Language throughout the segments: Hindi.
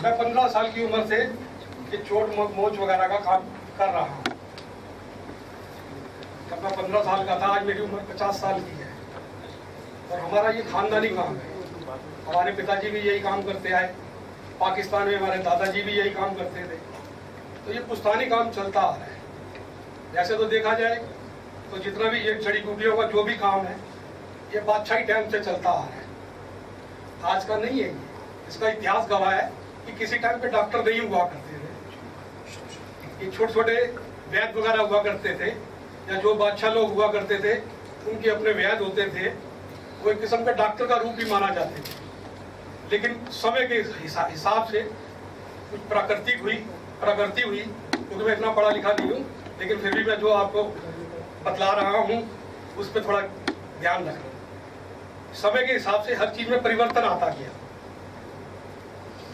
मैं 15 साल की उम्र से ये चोट मोच वगैरह का काम कर रहा हूँ। जब मैं 15 साल का था, आज मेरी उम्र 50 साल की है और हमारा ये खानदानी काम है। हमारे पिताजी भी यही काम करते आए, पाकिस्तान में हमारे दादाजी भी यही काम करते थे, तो ये पुश्तानी काम चलता आ रहा है। वैसे तो देखा जाए तो जितना भी ये जड़ी बूटियों का जो भी काम है ये बादशाही टाइम से चलता आ रहा है, आज का नहीं है ये। इसका इतिहास गवाह है कि किसी टाइम पे डॉक्टर नहीं हुआ करते थे, ये छोटे छोटे वैद्य वगैरह हुआ करते थे, या जो बादशाह लोग हुआ करते थे उनके अपने वैद्य होते थे, वो एक किस्म के डॉक्टर का रूप ही माना जाते थे। लेकिन समय के हिसाब से कुछ प्रगति हुई, क्योंकि मैं इतना पढ़ा लिखा नहीं हूँ, लेकिन फिर भी मैं जो आपको बतला रहा हूँ उस पर थोड़ा ध्यान रखना। समय के हिसाब से हर चीज में परिवर्तन आता गया।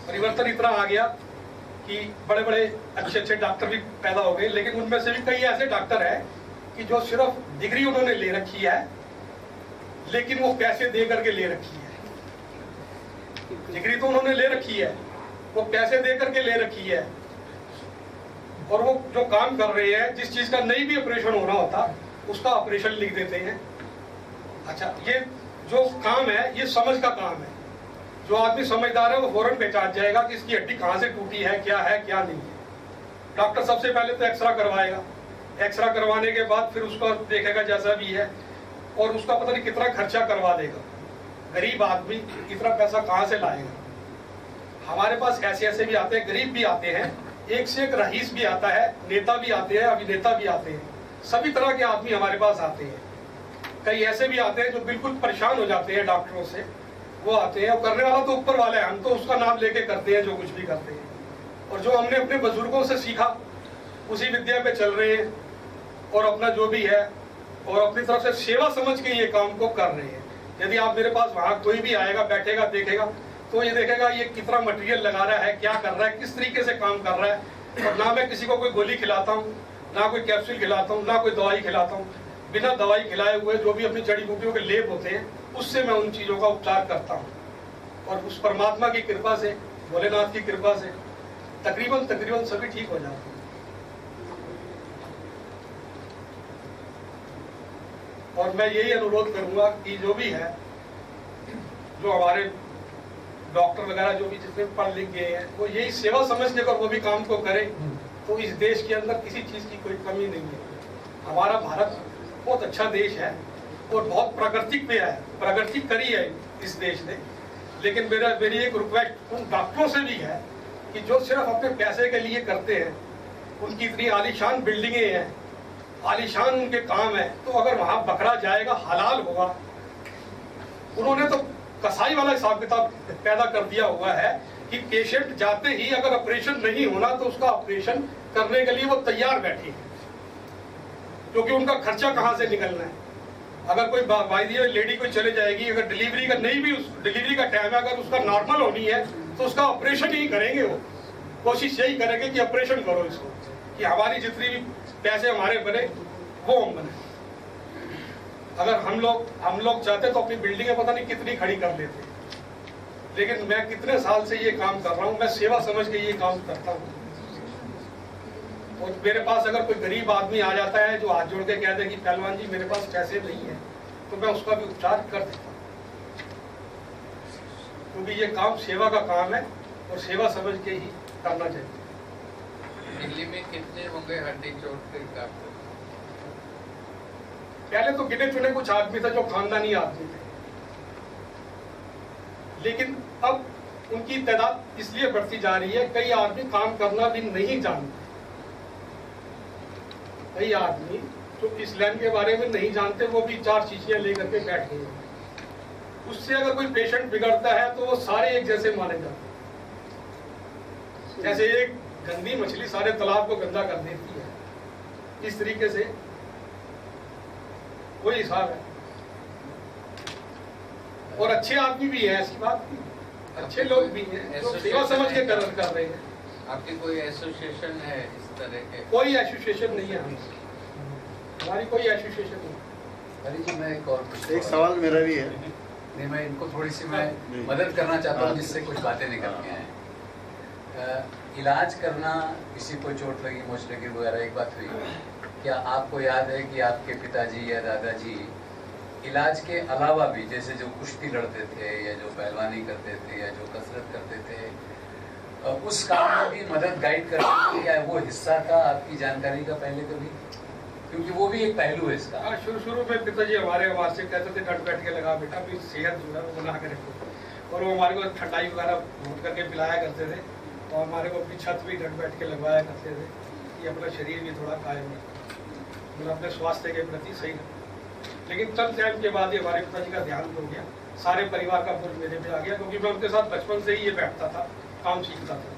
परिवर्तन इतना आ गया कि बड़े बड़े अच्छे अच्छे डॉक्टर भी पैदा हो गए, लेकिन उनमें से भी कई ऐसे डॉक्टर हैं कि जो सिर्फ डिग्री उन्होंने ले रखी है, लेकिन वो पैसे दे करके ले रखी है। डिग्री तो उन्होंने ले रखी है, वो पैसे दे करके ले रखी है, और वो जो काम कर रहे हैं, जिस चीज का नहीं भी ऑपरेशन होना होता उसका ऑपरेशन लिख देते हैं। अच्छा, ये जो काम है ये समझ का काम है। जो आदमी समझदार है वो फौरन पहचान जाएगा कि इसकी हड्डी कहाँ से टूटी है क्या नहीं है। डॉक्टर सबसे पहले तो एक्सरा करवाएगा, एक्सरा करवाने के बाद फिर उसको देखेगा जैसा भी है, और उसका पता नहीं कितना खर्चा करवा देगा। गरीब आदमी इतना पैसा कहाँ से लाएगा? हमारे पास ऐसे भी आते हैं, गरीब भी आते हैं, एक से एक रईस भी आता है, नेता भी आते हैं, अभिनेता भी आते हैं, सभी तरह के आदमी हमारे पास आते हैं। कई ऐसे भी आते हैं जो बिल्कुल परेशान हो जाते हैं डॉक्टरों से, वो आते हैं। और करने वाला तो ऊपर वाला है, हम तो उसका नाम लेके करते हैं जो कुछ भी करते हैं। और जो हमने अपने बुजुर्गों से सीखा उसी विद्या पे चल रहे हैं, और अपना जो भी है और अपनी तरफ से सेवा समझ के ये काम को कर रहे हैं। यदि आप मेरे पास वहाँ कोई भी आएगा, बैठेगा, देखेगा तो ये देखेगा ये कितना मटेरियल लगा रहा है, क्या कर रहा है, किस तरीके से काम कर रहा है। और ना मैं किसी को कोई गोली खिलाता हूँ, ना कोई कैप्सूल खिलाता हूँ, ना कोई दवाई खिलाता हूँ। बिना दवाई खिलाए हुए जो भी अपनी जड़ी बूटियों के लेप होते हैं उससे मैं उन चीज़ों का उपचार करता हूँ। और उस परमात्मा की कृपा से, भोलेनाथ की कृपा से तकरीबन सभी ठीक हो जाते हैं। और मैं यही अनुरोध करूंगा कि जो भी है, जो हमारे डॉक्टर वगैरह जो भी जितने पढ़ लिख गए हैं, वो यही सेवा समझ के अगर वो भी काम को करें तो इस देश के अंदर किसी चीज़ की कोई कमी नहीं है। हमारा भारत बहुत अच्छा देश है और बहुत प्रगति पे है, प्रगति करी है इस देश ने। लेकिन मेरी एक रिक्वेस्ट उन डॉक्टरों से भी है कि जो सिर्फ अपने पैसे के लिए करते हैं, उनकी इतनी आलीशान बिल्डिंगें हैं, आलीशान उनके काम है, तो अगर वहाँ पकड़ा जाएगा हलाल होगा। उन्होंने तो कसाई वाला हिसाब किताब पैदा कर दिया हुआ है कि पेशेंट जाते ही अगर ऑपरेशन नहीं होना तो उसका ऑपरेशन करने के लिए वो तैयार बैठे हैं, क्योंकि उनका खर्चा कहाँ से निकलना है। अगर कोई बाइदिया लेडी कोई चले जाएगी, अगर डिलीवरी का नहीं भी, उस डिलीवरी का टाइम है, अगर उसका नॉर्मल होनी है तो उसका ऑपरेशन ही करेंगे। वो कोशिश यही करेंगे कि ऑपरेशन करो इसको, कि हमारी जितनी भी पैसे हमारे बने वो हम बने। अगर हम लोग चाहते तो अपनी बिल्डिंगें पता नहीं कितनी खड़ी कर लेते, लेकिन मैं कितने साल से ये काम कर रहा हूँ, मैं सेवा समझ के ये काम करता हूँ। और मेरे पास अगर कोई गरीब आदमी आ जाता है जो हाथ जोड़ के कहते हैं कि पहलवान जी मेरे पास पैसे नहीं है, तो मैं उसका भी उपचार कर देता हूँ, क्योंकि ये काम सेवा का काम है और सेवा समझ के ही करना चाहिए। दिल्ली में कितने होंगे हड्डी चोट के डॉक्टर? पहले तो गिने चुने कुछ आदमी थे जो खानदानी आदमी थे, लेकिन अब उनकी तादाद इसलिए बढ़ती जा रही है, कई आदमी काम करना भी नहीं जानते। कई आदमी जो इस लाइन के बारे में नहीं जानते, वो भी 4 शीशियां लेकर के बैठ गए। उससे अगर कोई पेशेंट बिगड़ता है तो वो सारे एक जैसे माने जाते हैं। जैसे एक गंदी मछली सारे तालाब को गंदा कर देती है, इस तरीके से वही हिसाब है। और अच्छे आदमी भी है, ऐसी बात नहीं, अच्छे लोग भी हैं जो सेवा समझ के कर रहे हैं। आपकी कोई एसोसिएशन है इस तरह के? कोई एसोसिएशन नहीं है, हमारी कोई एसोसिएशन नहीं। हरी जी, मैं एक सवाल मेरा भी है। नहीं, मैं इनको थोड़ी सी मैं मदद करना चाहता हूँ जिससे कुछ बातें निकल के आए। इलाज करना, किसी को चोट लगी, मोच लगी वगैरह एक बात हुई, क्या आपको याद है कि आपके पिताजी या दादाजी इलाज के अलावा भी, जैसे जो कुश्ती लड़ते थे या जो पहलवानी करते थे या जो कसरत करते थे, उस काम में भी मदद गाइड करते थे? क्या वो हिस्सा था आपकी जानकारी का पहले कभी? क्योंकि वो भी एक पहलू है इसका। हाँ, शुरू में पिताजी हमारे से कहते थे डट बैठ के लगा बेटा, अपनी सेहत जो है वो बना के रखो, और वो हमारे को ठंडाई वगैरह घूट करके पिलाया करते थे, और हमारे को अपनी छत भी डट बैठ के लगवाया करते थे कि अपना शरीर भी थोड़ा कायम रहे, मतलब अपने स्वास्थ्य के प्रति सही रहे। लेकिन चंद टाइम के बाद ही हमारे पिताजी का ध्यान हो गया, सारे परिवार का बोझ मेरे पे आ गया, क्योंकि मैं उनके साथ बचपन से ही ये बैठता था, काम सीखता था,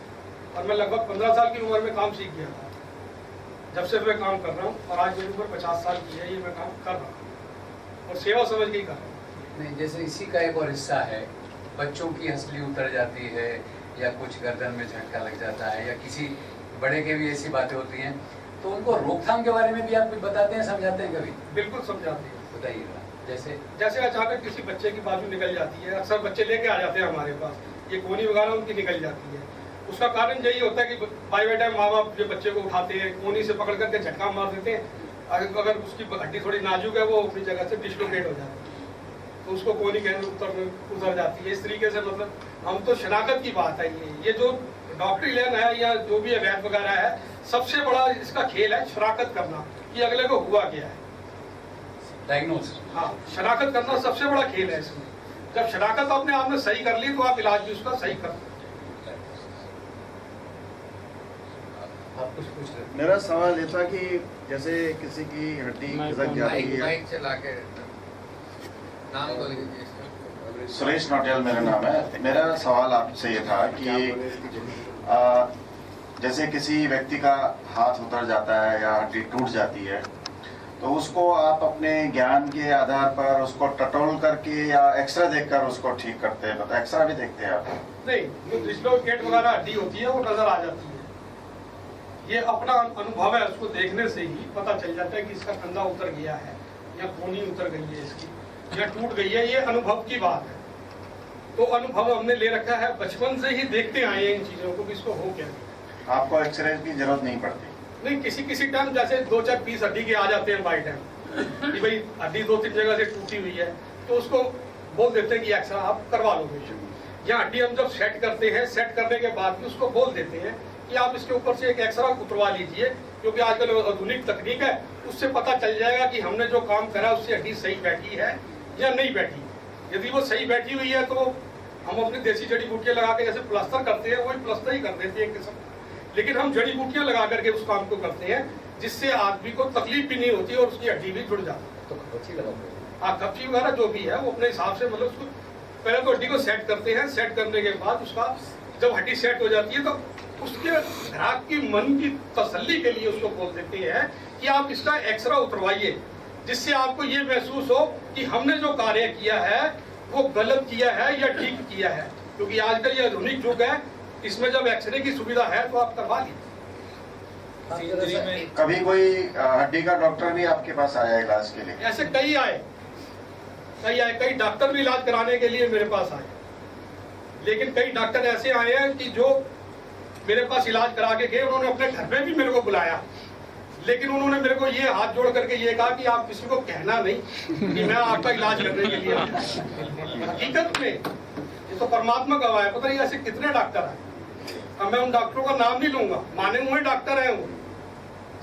और मैं लगभग 15 साल की उम्र में काम सीख गया था। जब से मैं काम कर रहा हूँ, और आज मेरी उम्र 50 साल की है, ये मैं काम कर रहा हूँ और सेवा समझ के ही कर रहा हूँ। नहीं, जैसे इसी का एक और हिस्सा है, बच्चों की हंसली उतर जाती है या कुछ गर्दन में झटका लग जाता है या किसी बड़े के भी ऐसी बातें होती हैं, तो उनको रोकथाम के बारे में भी आप कुछ बताते हैं, समझाते हैं कभी? बिल्कुल समझाते हैं। बताइएगा। जैसे अचानक किसी बच्चे की बाजू निकल जाती है, अक्सर बच्चे लेके आ जाते हैं हमारे पास, ये कोनी वगैरह उनकी निकल जाती है, उसका कारण यही होता है कि बाई टाइम माँ बाप जो बच्चे को उठाते हैं, कोनी से पकड़ करके झटका मार देते हैं, अगर उसकी हड्डी थोड़ी नाजुक है वो अपनी जगह से डिस्लोकेट हो जाती है, तो उसको कोनी के उतर जाती है। इस तरीके से मतलब हम तो शनाख्त की बात है, ये जो डॉक्टरी लेन है या जो भी वैद वगैरह है, सबसे बड़ा इसका खेल है शनाख्त करना कि अगले को हुआ क्या है, डायग्नोस। हाँ, शनाख्त करना सबसे बड़ा खेल है इसमें। जब शनाख्त आपने आपने सही कर ली तो आप इलाज भी उसका सही कर। आप कुछ पूछ रहे थे? मेरा सवाल ये था कि जैसे किसी की हड्डी खिसक जाती है। माइक चला के नाम बोल दीजिए इसका। सुरेश नौटियाल मेरा नाम है। मेरा सवाल आपसे ये था कि जैसे किसी व्यक्ति का हाथ उतर जाता है या हड्डी टूट जाती है, तो उसको आप अपने ज्ञान के आधार पर उसको टटोल करके या एक्सरे देखकर उसको ठीक करते हैं? मतलब एक्सरा भी देखते हैं आप? नहीं, जो डिस्लोकेट वगैरह हड्डी होती है वो नजर आ जाती है, ये अपना अनुभव है, उसको देखने से ही पता चल जाता है कि इसका कंधा उतर गया है या कोनी उतर गई है इसकी या टूट गई है, ये अनुभव की बात है। तो अनुभव हमने ले रखा है, बचपन से ही देखते आए हैं इन चीजों को कि इसको हो क्या। आपको एक्सरे की जरूरत नहीं पड़ती? नहीं, किसी टाइम जैसे 2-4 पीस हड्डी के आ जाते हैं बाई टाइम कि भाई हड्डी 2-3 जगह से टूटी हुई है, तो उसको बोल देते हैं कि एक्सरा आप करवा लो बेशक। या हड्डी हम जब सेट करते हैं, सेट करने के बाद भी उसको बोल देते हैं कि आप इसके ऊपर से एक एक्सरा उतरवा लीजिए, क्योंकि आजकल आधुनिक तकनीक है, उससे पता चल जाएगा कि हमने जो काम करा उससे हड्डी सही बैठी है या नहीं बैठी। यदि वो सही बैठी हुई है तो हम अपनी देसी जड़ी बूटियां लगा के जैसे प्लास्टर करते हैं, वही प्लास्टर ही कर देते हैं एक किस्म, लेकिन हम जड़ी बूटियां लगा करके उस काम को करते हैं, जिससे आदमी को तकलीफ भी नहीं होती और उसकी हड्डी भी जुड़ जाती है। तो कपची लगाते हैं? हाँ, कपची वगैरह जो भी है वो अपने हिसाब से, मतलब उसको पहले तो हड्डी को सेट करते हैं, सेट करने के बाद उसका जब हड्डी सेट हो जाती है तो उसके ग्राहक की मन की तसल्ली के लिए उसको बोल देते हैं कि आप इसका एक्सरा उतरवाइए, जिससे आपको ये महसूस हो कि हमने जो कार्य किया है वो गलत किया है या ठीक किया है। क्योंकि आजकल ये आधुनिक युग है, इसमें जब एक्सरे की सुविधा है तो आप करवा लीजिए। कभी कोई हड्डी का डॉक्टर भी आपके पास आया इलाज के लिए? ऐसे कई आए, कई डॉक्टर भी इलाज कराने के लिए मेरे पास आए, लेकिन कई डॉक्टर ऐसे आए हैं कि जो मेरे पास इलाज करा के गए, उन्होंने अपने घर में भी मेरे को बुलाया, लेकिन उन्होंने मेरे को ये हाथ जोड़ करके ये कहा कि आप किसी को कहना नहीं कि मैं आपका इलाज करने के लिए आया। हकीकत में ये तो परमात्मा गवाह है, पता नहीं ऐसे कितने डॉक्टर हैं। अब मैं उन डॉक्टरों का नाम नहीं लूंगा, माने हुए डॉक्टर हैं वो,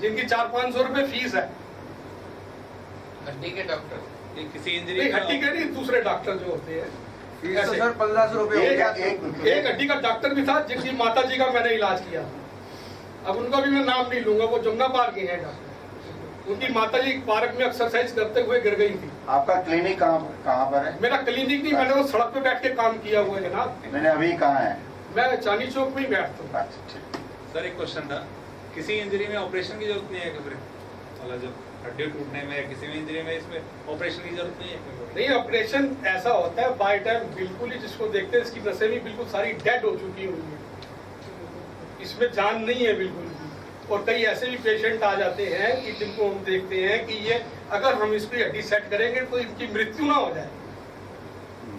जिनकी 400-500 रुपए फीस है। हड्डी के डॉक्टर, किसी इंजरी हड्डी के नहीं, दूसरे डॉक्टर जो होते हैं तो सर 1500 रुपए एक हड्डी का डॉक्टर भी था जिनकी माता जी का मैंने इलाज किया था। अब उनका भी मैं नाम नहीं लूंगा, वो जमुना पार्क के हैं डॉक्टर। उनकी माता जी पार्क में एक्सरसाइज करते हुए गिर गई थी। आपका क्लिनिक कहाँ पर है? मेरा क्लिनिक नहीं, मैंने वो सड़क पे बैठ के काम किया हुआ है जनाब। मैंने अभी कहाँ है? मैं चांदनी चौक में ही बैठता हूँ। अच्छा, ठीक। सर एक क्वेश्चन था, किसी इंजरी में ऑपरेशन की जरूरत नहीं है क्या? मतलब जब हड्डी टूटने में या किसी भी इंजरी में इसमें ऑपरेशन की जरूरत नहीं है? नहीं, ऑपरेशन ऐसा होता है बाय टाइम बिल्कुल ही, जिसको देखते हैं इसकी नसें भी बिल्कुल सारी डेड हो चुकी हुई है, इसमें जान नहीं है बिल्कुल भी। और कई ऐसे भी पेशेंट आ जाते हैं कि जिनको हम देखते हैं कि ये अगर हम इसकी हड्डी सेट करेंगे तो इनकी मृत्यु ना हो जाए,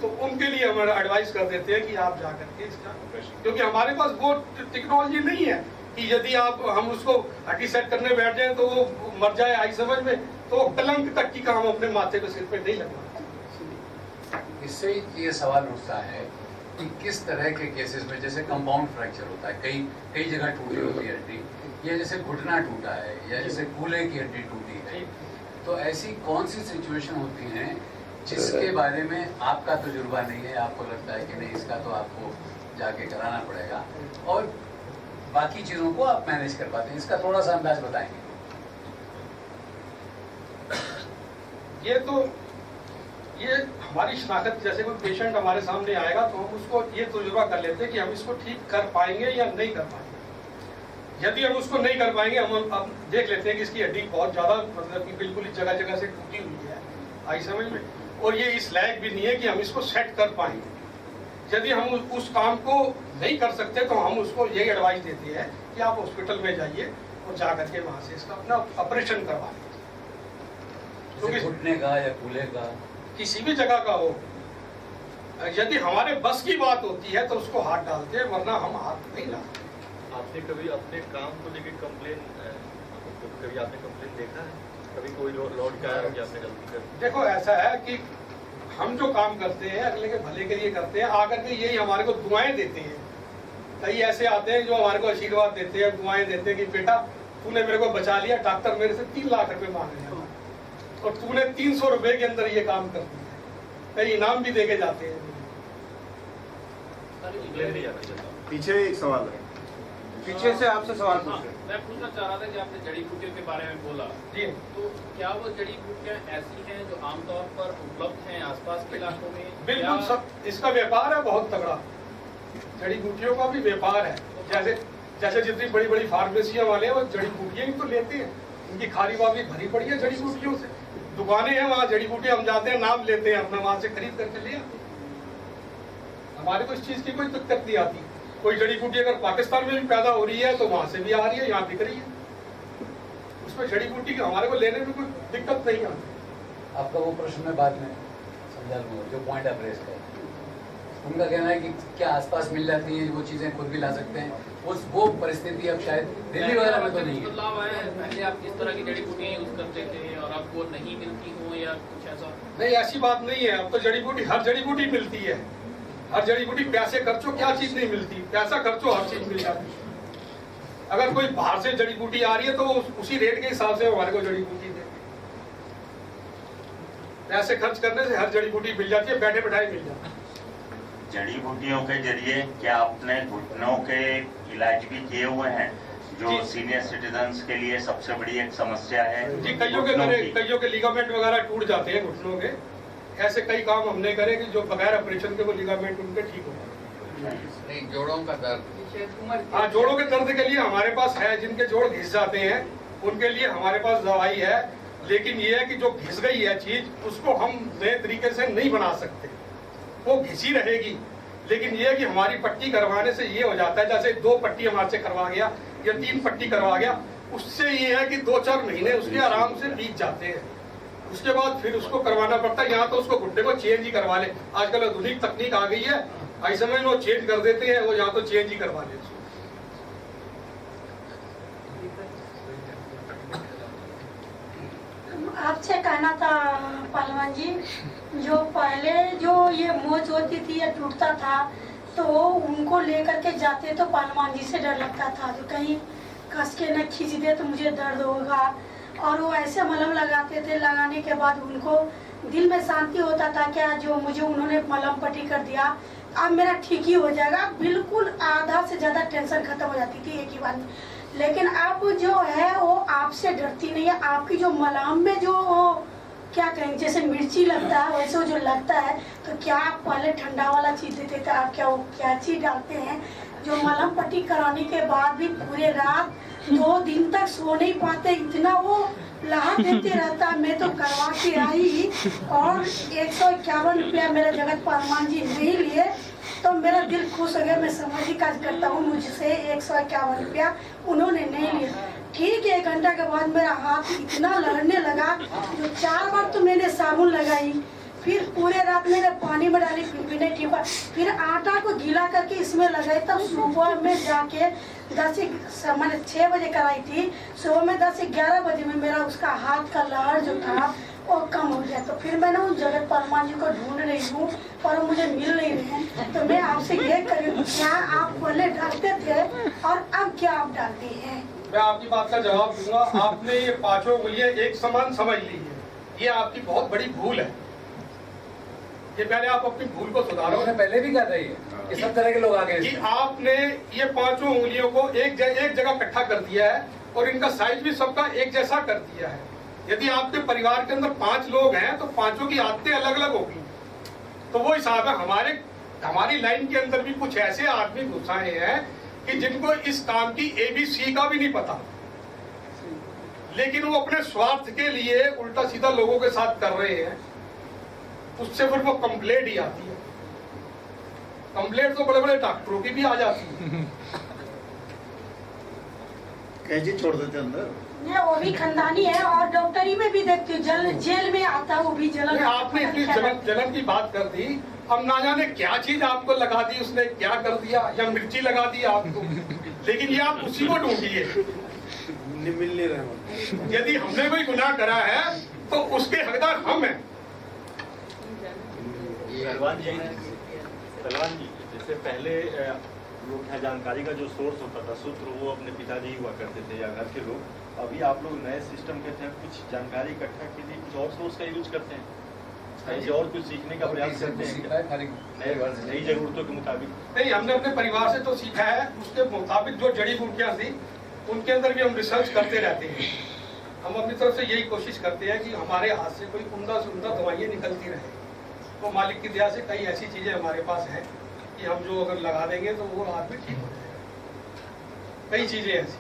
तो उनके लिए हम एडवाइस कर देते हैं कि आप जा करके इसका, क्योंकि हमारे पास वो टेक्नोलॉजी नहीं है कि यदि हम उसको हड्डी सेट करने बैठ जाए तो वो मर जाए आई समझ में, तो कलंक तक की काम अपने माथे पे सिर पे नहीं लगवा। इससे ये सवाल उठता है कि किस तरह के केसेस में, जैसे कंपाउंड फ्रैक्चर होता है, कई जगह टूटी होती है हड्डी, या जैसे घुटना टूटा है, या जैसे कूल्हे की हड्डी टूटी है, तो ऐसी कौन सी सिचुएशन होती हैं जिसके बारे में आपका तजुर्बा नहीं है, आपको लगता है कि नहीं इसका तो आपको जाके कराना पड़ेगा, और बाकी चीजों को आप मैनेज कर पाते हैं? इसका थोड़ा सा अंदाज बताएंगे। ये हमारी शनाख्त, जैसे कोई पेशेंट हमारे सामने आएगा तो हम उसको ये तजुर्बा कर लेते हैं कि हम इसको ठीक कर पाएंगे या नहीं कर पाएंगे। यदि हम उसको नहीं कर पाएंगे, हम अब देख लेते हैं कि इसकी हड्डी बहुत ज्यादा, मतलब कि बिल्कुल इस जगह जगह से टूटी हुई है, आई समझ में, और ये इस लायक भी नहीं है कि हम इसको सेट कर पाएंगे। यदि हम उस काम को नहीं कर सकते तो हम उसको यही एडवाइस देते हैं कि आप हॉस्पिटल में जाइए और जा करके वहां से इसका अपना ऑपरेशन करवा लीजिए। घुटने का या कूल्हे का, किसी भी जगह का हो, यदि हमारे बस की बात होती है तो उसको हाथ डालते हैं, वरना हम हाथ नहीं डालते। आपने कभी अपने काम को लेकर कंप्लेन, कभी आपने कंप्लेन देखा है? कभी कोई लौट के आया कि आपने गलती कर? देखो ऐसा है कि हम जो काम करते हैं अगले के भले के लिए करते हैं, आकर के यही हमारे को दुआएं देते हैं। कई ऐसे आते हैं जो हमारे को आशीर्वाद देते हैं, दुआएं देते हैं कि बेटा तूने मेरे को बचा लिया, डॉक्टर मेरे से 3 लाख रुपए मांग रहे हैं और तूने 300 रुपए के अंदर ये काम कर दिया। कई इनाम भी देके जाते हैं। पीछे एक सवाल है, पीछे से आपसे सवाल पूछ रहे हैं। मैं पूछना चाह रहा था कि आपने जड़ी बूटियों के बारे में बोला जी, तो क्या वो जड़ी बूटियां ऐसी हैं जो आमतौर पर उपलब्ध हैं आसपास के इलाकों में? बिल्कुल सब, इसका व्यापार है बहुत तगड़ा, जड़ी बूटियों का भी व्यापार है। जैसे जैसे जितनी बड़ी बड़ी फार्मेसियां वाले हैं वो जड़ी बूटियां ही तो लेते हैं, उनकी खारी बाबी भरी पड़ी है जड़ी बूटियों से। दुकानें हैं वहाँ जड़ी बूटियां, हम जाते हैं नाम लेते हैं अपना, वहां से खरीद करके ले आते हैं। हमारे को इस चीज की कोई दिक्कत नहीं आती। कोई जड़ी बूटी अगर पाकिस्तान में भी पैदा हो रही है तो वहां से भी आ रही है, यहाँ बिक रही है, उसमें जड़ी बूटी हमारे को लेने में कोई दिक्कत नहीं आती। आपका वो प्रश्न मैं बाद में समझा लूँगा, जो पॉइंट आप रेस कर, उनका कहना है कि क्या आसपास मिल जाती है वो चीजें, खुद भी ला सकते हैं, वो परिस्थिति अब शायद दिल्ली वगैरह में तो नहीं है। बदलाव आया है, पहले आप किस तरह की जड़ी बूटियां यूज करते थे और अब वो नहीं मिलती हो या कुछ ऐसा? नहीं, ऐसी बात नहीं है। अब तो जड़ी बूटी, हर जड़ी बूटी मिलती है, हर जड़ी बूटी। पैसे खर्चो क्या चीज नहीं मिलती, पैसा खर्चो हर चीज मिल जाती है। अगर कोई बाहर से जड़ी बूटी आ रही है तो उसी रेट के हिसाब से हमारे को जड़ी बूटी दे, पैसे खर्च करने से हर जड़ी बूटी मिल जाती है, बैठे बैठाए मिल जाती है। जड़ी बूटियों के जरिए क्या आपने घुटनों के इलाज भी किए हुए हैं, जो सीनियर सिटीजन्स के लिए सबसे बड़ी एक समस्या है? जी, कईयों के लिगामेंट वगैरह टूट जाते हैं घुटनों के। ऐसे कई काम हमने करे कि जो बगैर ऑपरेशन के वो लिगामेंट उनके ठीक हो जाए। नहीं, जोड़ों का दर्द, हाँ, जोड़ों के दर्द के लिए हमारे पास है, जिनके जोड़ घिस जाते हैं उनके लिए हमारे पास दवाई है। लेकिन ये है कि जो घिस गई है चीज उसको हम नए तरीके से नहीं बना सकते, वो घिसी रहेगी। लेकिन ये है कि हमारी पट्टी करवाने से ये हो जाता है, जैसे 2 पट्टी हमारे से करवा गया या 3 पट्टी करवा गया, उससे ये है कि 2-4 महीने उसके आराम से बीत जाते हैं। उसके बाद फिर उसको करवाना पड़ता है, यहाँ तो उसको घुटने को चेंज ही करवा ले। आजकल आधुनिक तकनीक आ गई है, ऐसे में वो चेंज कर देते हैं, वो यहाँ तो चेंज ही करवा ले। आपसे कहना था पहलवान जी, जो पहले जो ये मोच होती थी या टूटता था तो उनको लेकर के जाते तो पहलवान जी से डर लगता था, जो कहीं कस के न खींच दे तो मुझे दर्द होगा, और वो ऐसे मलहम लगाते थे। लगाने के बाद उनको दिल में शांति होता था, क्या जो मुझे उन्होंने मलहम पट्टी कर दिया अब मेरा ठीक ही हो जाएगा, बिल्कुल आधा से ज्यादा टेंशन खत्म हो जाती थी एक ही बार में। लेकिन अब जो है वो आपसे डरती नहीं है, आपकी जो मलहम में जो क्या कहें, जैसे मिर्ची लगता है वैसे वो जो लगता है, तो क्या आप पहले ठंडा वाला चीज देते थे, आप क्या वो क्या चीज डालते हैं, जो मलहम पट्टी कराने के बाद भी पूरे रात 2 दिन तक सो नहीं पाते, इतना वो लहा देते रहता। मैं तो करवा के आई और 151 रुपया मेरा जगत पहलवान जी नहीं लिए तो मेरा दिल खुश हो गया। मैं समाजी काज करता हूँ, मुझसे 151 रुपया उन्होंने नहीं लिया। ठीक 1 घंटा के बाद मेरा हाथ इतना लहरने लगा, जो 4 बार तो मैंने साबुन लगाई, फिर पूरे रात मैंने पानी में डाली फिर भी नहीं ठीक हुआ। फिर आटा को गीला करके इसमें लगाई, तब सुबह में जाके 6 बजे कराई थी, सुबह में 10-11 बजे में मेरा उसका हाथ का लहर जो था वो कम हो गया। तो फिर मैंने उस जगह परमा जी को ढूंढ रही हूँ पर मुझे मिल नहीं रहे हैं। तो मैं आपसे ये कर रही हूँ, क्या आप पहले डालते थे और अब क्या आप डालते हैं? मैं आपकी बात का जवाब दूंगा। आपने ये 5 उंगलियां एक समान समझ ली है, ये आपकी बहुत बड़ी भूल है। ये पहले आप अपनी भूल को सुधारो। पहले भी कर रही है कि सब तरह के लोग आ गए कि आपने ये 5 उंगलियों को एक जगह इकट्ठा कर दिया है और इनका साइज भी सबका एक जैसा कर दिया है। यदि आपके परिवार के अंदर 5 लोग हैं तो 5 की आदतें अलग अलग होगी। तो वो हिसाब है। हमारी लाइन के अंदर भी कुछ ऐसे आदमी घुस आए हैं कि जिनको इस काम की ABC का भी नहीं पता, लेकिन वो अपने स्वार्थ के लिए उल्टा सीधा लोगों के साथ कर रहे हैं। उससे फिर वो कंप्लेंट ही आती है। कंप्लेंट तो बड़े बड़े डॉक्टरों की भी आ जाती है। कैसे छोड़ देते अंदर? मैं वो भी खानदानी है और डॉक्टरी में भी देखती हूँ, जेल में आता है वो भी जलन। आपने इतनी जलन की बात कर दी, अब ना जाने क्या चीज आपको लगा दी उसने, क्या कर दिया, या मिर्ची लगा दी आपको, लेकिन ये आप उसी को ढूंढिए। मिल नहीं रहे। यदि हमने कोई गुनाह करा है तो उसके हकदार हम हैं। पहलवान जी जैसे पहले लोग यहाँ जानकारी का जो सोर्स होता था, सूत्र, वो अपने पिताजी हुआ करते थे या घर के लोग। अभी आप लोग नए सिस्टम के तहत कुछ जानकारी इकट्ठा के लिए कुछ और सोर्स का यूज करते हैं, ऐसे और कुछ सीखने का प्रयास करते हैं नई जरूरतों के मुताबिक? नहीं, हमने अपने परिवार से तो सीखा है, उसके मुताबिक जो जड़ी बूटियां थी उनके अंदर भी हम रिसर्च करते रहते हैं। हम अपनी तरफ से यही कोशिश करते हैं कि हमारे हाथ से कोई उम्दा से उम्दा दवाइयाँ निकलती रहे। तो मालिक की दया से कई ऐसी चीजें हमारे पास हैं कि हम जो अगर लगा देंगे तो वो आदमी ठीक हो जाएगा। कई चीजें ऐसी।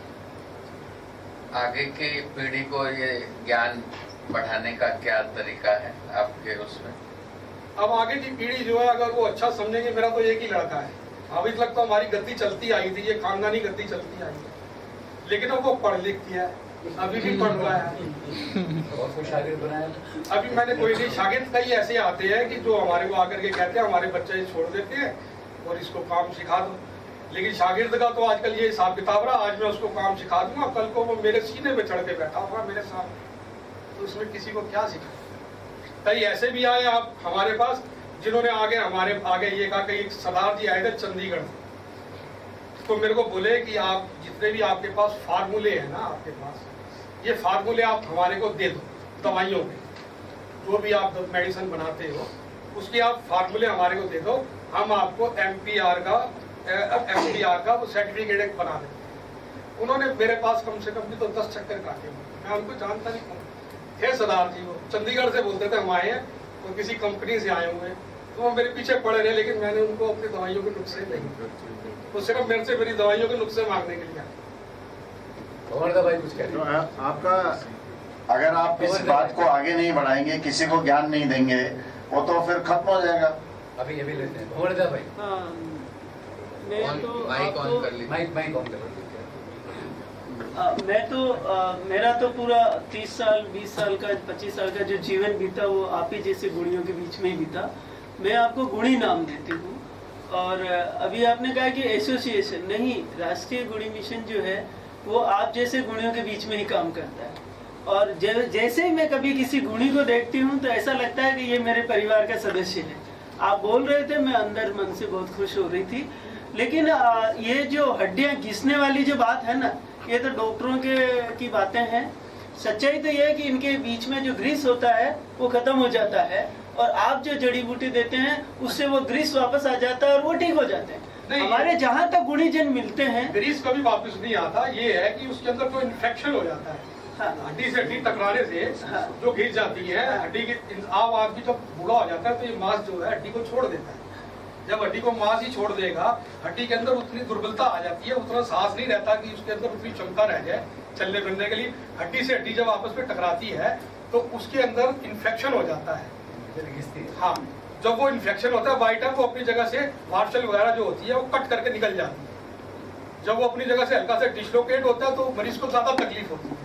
आगे की पीढ़ी को ये ज्ञान बढ़ाने का क्या तरीका है आपके उसमें? अब आगे की पीढ़ी जो है अगर वो अच्छा समझेंगे, मेरा तो एक ही लड़का है, अभी तक तो हमारी गद्दी चलती आई थी, ये खानदानी गद्दी चलती आई है, लेकिन अब वो पढ़ लिख किया है, अभी भी पढ़ रहा है। और कोई शागिर्द बनाया? अभी मैंने कोई नहीं, शागिर्द कई ऐसे आते हैं कि जो हमारे को आकर के कहते हैं हमारे बच्चे छोड़ देते हैं और इसको काम सिखा दो। लेकिन शागिर्द का तो आजकल ये हिसाब किताब रहा, आज मैं उसको काम सिखा दूंगा, कल को वो मेरे सीने पे चढ़ के बैठा होगा मेरे सामने, तो उसमें किसी को क्या सिखा। कई ऐसे भी आए आप हमारे पास जिन्होंने हमारे आगे ये कहा कि एक सरदार जी आए थे चंडीगढ़, तो मेरे को बोले कि आप जितने भी आपके पास फार्मूले हैं ना, आपके पास ये फार्मूले आप हमारे को दे दो, दवाइयों के जो भी आप मेडिसिन बनाते हो उसके आप फार्मूले हमारे को दे दो, हम आपको MPR का वो सर्टिफिकेट एक बना देंगे। उन्होंने मेरे पास कम से कम भी तो 10 चक्कर काटे, मैं उनको जानता नहीं कौन थे। सरदार जी वो चंडीगढ़ से बोलते थे हम आए हैं, वो किसी कंपनी से आए हुए हैं, तो वो मेरे पीछे पड़े रहे, लेकिन मैंने उनको अपनी दवाइयों के नुस्खे नहीं, वो सिर्फ मेरे से मेरी दवाइयों के नुस्खे मांगने के लिए। भाई कुछ कह रहे हो? आपका अगर आप इस बात को आगे नहीं बढ़ाएंगे, किसी को ज्ञान नहीं देंगे, वो तो फिर खत्म हो जाएगा। अभी ये भी लेते हैं भंवरदा भाई। माइक ऑन कर लीजिए। माइक ऑन कर मेरा तो पूरा 30 साल 20 साल का 25 साल का जो जीवन बीता वो आप ही जैसे गुणियों के बीच में ही बीता। मैं आपको गुणी नाम देती हूँ। और अभी आपने कहा कि एसोसिएशन नहीं, राष्ट्रीय गुणी मिशन जो है वो आप जैसे गुणियों के बीच में ही काम करता है। और जैसे ही मैं कभी किसी गुणी को देखती हूँ तो ऐसा लगता है कि ये मेरे परिवार का सदस्य है। आप बोल रहे थे, मैं अंदर मन से बहुत खुश हो रही थी। लेकिन ये जो हड्डियाँ घिसने वाली जो बात है ना, ये तो डॉक्टरों की बातें हैं। सच्चाई तो ये है कि इनके बीच में जो ग्रीस होता है वो खत्म हो जाता है, और आप जो जड़ी बूटी देते हैं उससे वो ग्रीस वापस आ जाता है और वो ठीक हो जाते हैं। हमारे जहाँ तक गुणीजन मिलते हैं, ग्रीस कभी वापस नहीं आता। ये है कि उसके अंदर जो इन्फेक्शन हो जाता है, हड्डी से हड्डी टकराने से जो घिस जाती है हड्डी की। आप आदमी जब बूढ़ा हो जाता है तो ये मांस जो है हड्डी को छोड़ देता है। जब हड्डी को मांस ही छोड़ देगा, हड्डी के अंदर उतनी दुर्बलता आ जाती है, उतना सांस नहीं रहता कि उसके अंदर उतनी क्षमता रह जाए चलने फिरने के लिए। हड्डी से हड्डी जब आपस में टकराती है तो उसके अंदर इन्फेक्शन हो जाता है। हाँ, जब वो इन्फेक्शन होता है बाई टाइम वो अपनी जगह से मार्शल वगैरह जो होती है वो कट करके निकल जाती है। जब वो अपनी जगह से हल्का से डिस्लोकेट होता है तो मरीज को ज्यादा तकलीफ होती है।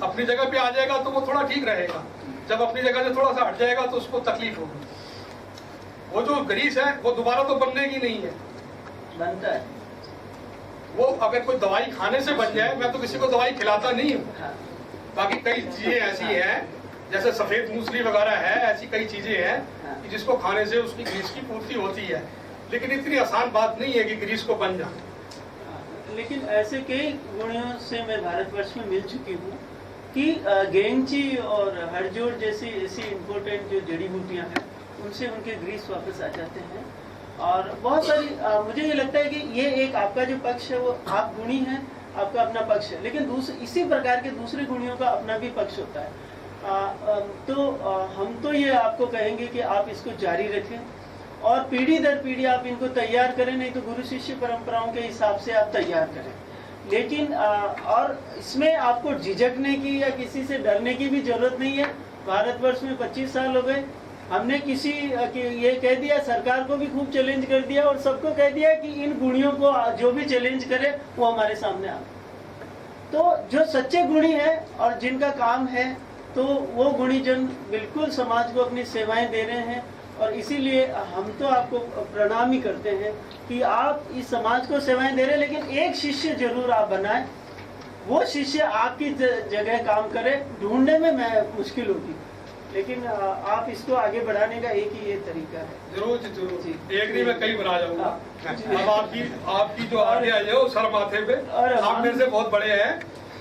अपनी जगह पे आ जाएगा तो वो थोड़ा ठीक रहेगा, जब अपनी जगह से थोड़ा सा हट जाएगा तो उसको तकलीफ होगी। वो जो ग्रीस है वो दोबारा तो बनने की नहीं है, बनता है वो अगर कोई दवाई खाने से बन जाए, मैं तो किसी को दवाई खिलाता नहीं हूँ। हाँ। बाकी कई चीजें ऐसी हैं जैसे सफेद मूसली वगैरह है, ऐसी कई चीजें हैं कि जिसको खाने से उसकी ग्रीस की पूर्ति होती है, लेकिन इतनी आसान बात नहीं है कि ग्रीस को बन जाए। लेकिन ऐसे कई गुणों से मैं भारतवर्ष में मिल चुकी हूँ कि गेंची और हरजोड़ जैसी ऐसी इम्पोर्टेंट जो जड़ी बूटियाँ हैं उनसे उनके ग्रीस वापस आ जाते हैं। और बहुत सारी मुझे ये लगता है कि ये एक आपका जो पक्ष है वो आप गुणी है, आपका अपना पक्ष है, लेकिन इसी प्रकार के दूसरे गुणियों का अपना भी पक्ष होता है। हम तो ये आपको कहेंगे कि आप इसको जारी रखें और पीढ़ी दर पीढ़ी आप इनको तैयार करें, नहीं तो गुरु शिष्य परंपराओं के हिसाब से आप तैयार करें। लेकिन और इसमें आपको झिझकने की या किसी से डरने की भी जरूरत नहीं है। भारतवर्ष में 25 साल हो गए, हमने किसी ये कह दिया, सरकार को भी खूब चैलेंज कर दिया और सबको कह दिया कि इन गुणियों को जो भी चैलेंज करे वो हमारे सामने आ। तो जो सच्चे गुणी है और जिनका काम है तो वो गुणीजन बिल्कुल समाज को अपनी सेवाएं दे रहे हैं, और इसीलिए हम तो आपको प्रणाम ही करते हैं कि आप इस समाज को सेवाएं दे रहे हैं। लेकिन एक शिष्य जरूर आप बनाएं, वो शिष्य आपकी जगह काम करे। ढूंढने में मैं मुश्किल होगी, लेकिन आप इसको आगे बढ़ाने का एक ही ये तरीका है। जरूर जरूर, एक दिन मैं कई बना जाऊंगा। अब आपकी जो आगे आई है वो सर माथे पे, आप मेरे से बहुत बड़े हैं।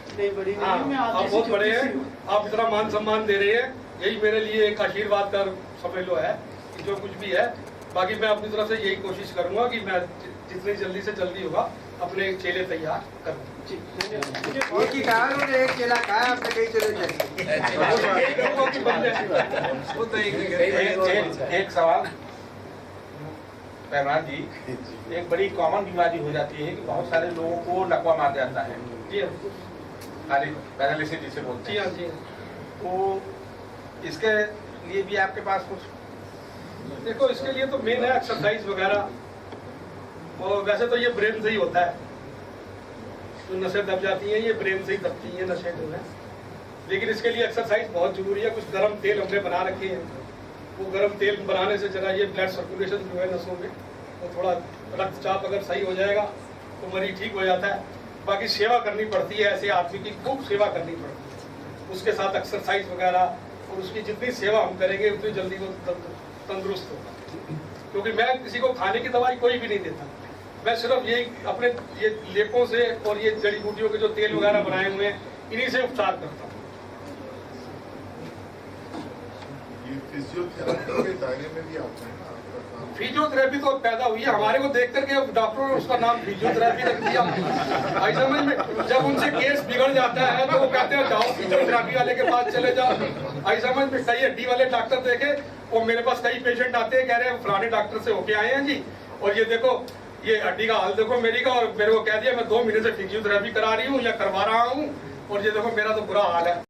नहीं बड़ी नहीं, मैं आप बहुत बड़े हैं, आप इतना मान सम्मान दे रहे हैं, यही मेरे लिए एक आशीर्वाद का समझ लो है कि जो कुछ भी है। बाकी मैं अपनी तरफ से यही कोशिश करूंगा कि मैं जितनी जल्दी से जल्दी होगा अपने चेले तैयार करूँ। एक ही कहा उन्होंने, एक चेला कहा, आपने कई चले एक सवाल पहलवान जी, एक बड़ी कॉमन बीमारी हो जाती है कि बहुत सारे लोगों को लकवा मार जाता है, जी पैरालिसिस जिसे बोलते हैं। जी तो इसके लिए भी आपके पास कुछ? देखो, इसके लिए तो मेन है एक्सरसाइज वगैरह, और वैसे तो ये ब्रेन से ही होता है। जो नशे दब जाती हैं ये ब्रेन से ही दबती हैं नशे जो है, लेकिन इसके लिए एक्सरसाइज बहुत जरूरी है। कुछ गर्म तेल हमने बना रखे हैं, वो गर्म तेल बनाने से जरा ये ब्लड सर्कुलेशन जो है नसों में, वो थोड़ा रक्तचाप अगर सही हो जाएगा तो मरीज ठीक हो जाता है। बाकी सेवा करनी पड़ती है, ऐसे आदमी की खूब सेवा करनी पड़ती है, उसके साथ एक्सरसाइज वगैरह, और उसकी जितनी सेवा हम करेंगे उतनी जल्दी वो तंदुरुस्त होगा। क्योंकि मैं किसी को खाने की दवाई कोई भी नहीं देता, मैं सिर्फ यही अपने ये लेपों से और ये जड़ी बूटियों के जो तेल वगैरह बनाए हुए हैं इन्हीं से उपचार करता हूँ। फिजियोथेरेपी के दायरे में भी आता है ना आपका काम? फिजियोथेरेपी तो पैदा हुई है हमारे को देख करके, अब डॉक्टरों ने उसका नाम फिजियोथेरेपी रख दिया। भाई समझ में, जब उनसे केस बिगड़ जाता है तो वो कहते हैं जाओ फिजियोथेरेपी वाले के पास चले जाओ। भाई समझ में, कई हड्डी वाले डॉक्टर देखे, और मेरे पास कई पेशेंट आते हैं कह रहे हैं फलाने डॉक्टर से होके आए हैं जी, और ये देखो ये हड्डी का हाल देखो मेरी का, और मेरे को कह दिया मैं 2 महीने से फिजियोथेरेपी करा रही हूँ या करवा रहा हूँ, और ये देखो मेरा तो बुरा हाल है।